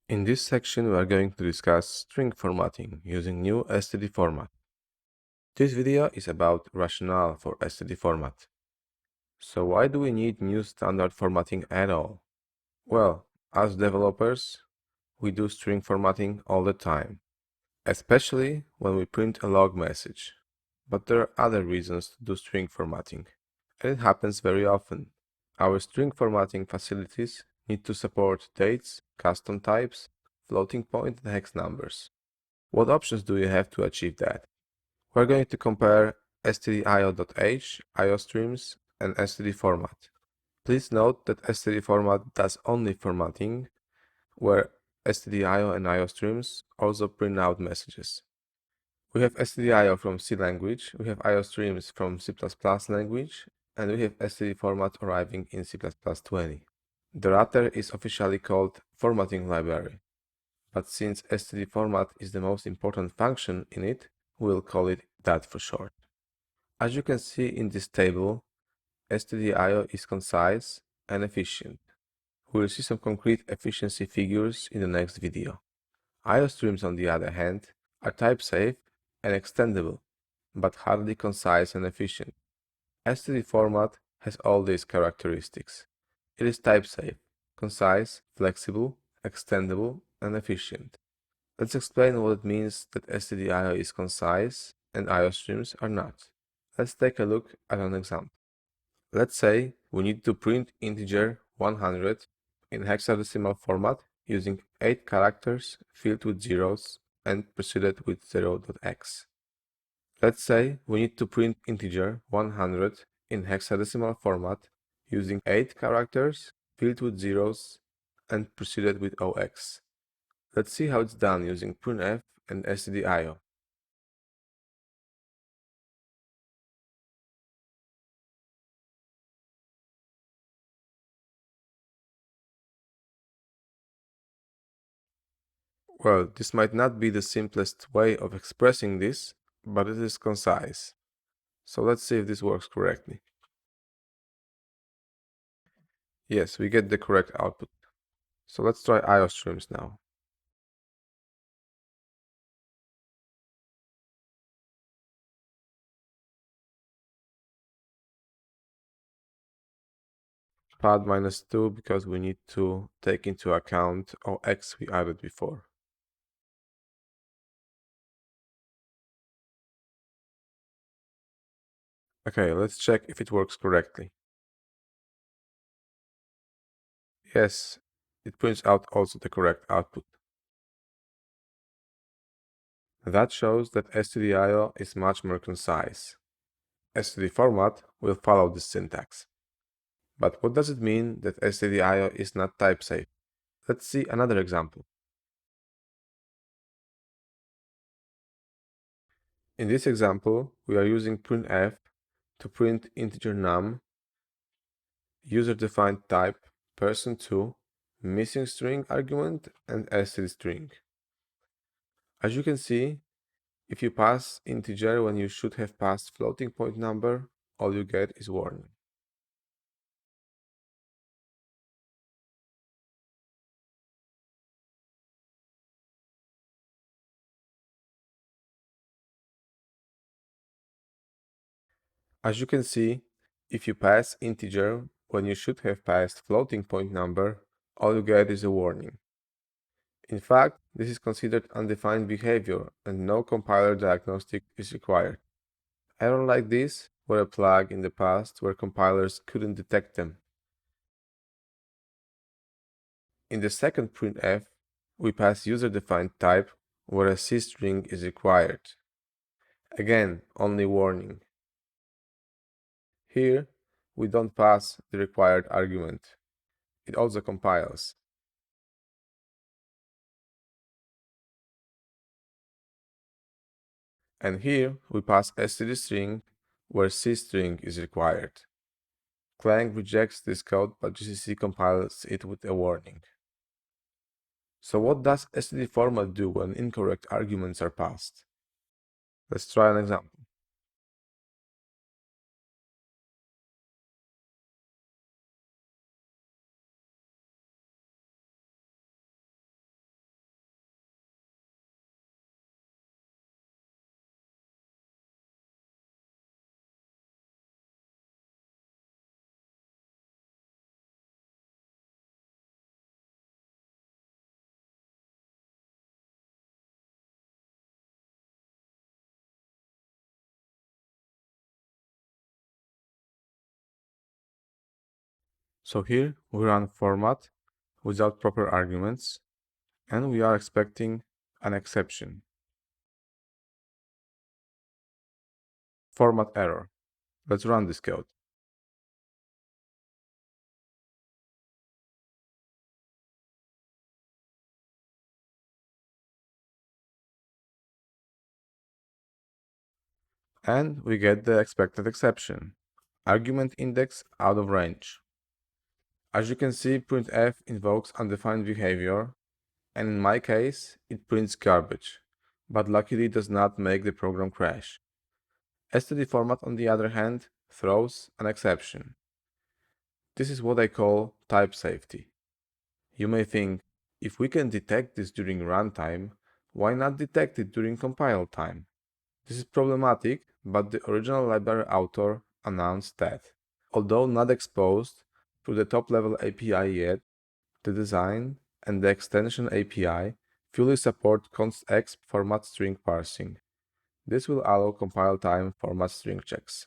In this section, we are going to discuss string formatting using new std format. This video is about rationale for std format. So why do we need new standard formatting at all? Well, as developers, we do string formatting all the time, especially when we print a log message. But there are other reasons to do string formatting, and it happens very often. Our string formatting facilities need to support dates, custom types, floating point and hex numbers. What options do you have to achieve that? We're going to compare stdio.h, iostreams, and std format. Please note that std format does only formatting, where stdio and iostreams also print out messages. We have stdio from C language, we have iostreams from C++ language, and we have std format arriving in C++20. The latter is officially called formatting library, but since std format is the most important function in it, we'll call it that for short. As you can see in this table, stdio is concise and efficient. We'll see some concrete efficiency figures in the next video. iostreams, on the other hand, are type-safe and extendable, but hardly concise and efficient. std format has all these characteristics. It is type-safe, concise, flexible, extendable, and efficient. Let's explain what it means that stdio is concise and iostreams are not. Let's take a look at an example. Let's say we need to print integer 100 in hexadecimal format using 8 characters filled with zeros and preceded with 0.x. Let's say we need to print integer 100 in hexadecimal format using 8 characters filled with zeros and preceded with 0x. Let's see how it's done using printf and stdio. Well, this might not be the simplest way of expressing this, but it is concise. So let's see if this works correctly. Yes, we get the correct output. So let's try iostreams now. Pad -2 because we need to take into account x we added before. Okay, let's check if it works correctly. Yes, it prints out also the correct output. That shows that stdio is much more concise. std format will follow this syntax. But what does it mean that stdio is not type-safe? Let's see another example. In this example, we are using printf to print integer num, user-defined type, person2, missing string argument, and std string. As you can see, if you pass integer when you should have passed floating point number, all you get is warning. As you can see, if you pass integer when you should have passed floating point number, all you get is a warning. In fact, this is considered undefined behavior and no compiler diagnostic is required. Errors like this were a plague in the past where compilers couldn't detect them. In the second printf, we pass user-defined type where a C string is required. Again, only warning. Here, we don't pass the required argument. It also compiles. And here, we pass std string where C string is required. Clang rejects this code, but GCC compiles it with a warning. So what does std format do when incorrect arguments are passed? Let's try an example. So here we run format without proper arguments, and we are expecting an exception. Format error. Let's run this code. And we get the expected exception. Argument index out of range. As you can see, printf invokes undefined behavior, and in my case, it prints garbage, but luckily does not make the program crash. std format, on the other hand, throws an exception. This is what I call type safety. You may think, if we can detect this during runtime, why not detect it during compile time? This is problematic, but the original library author announced that. Although not exposed through the top-level API yet, the design and the extension API fully support const x format string parsing. This will allow compile time format string checks.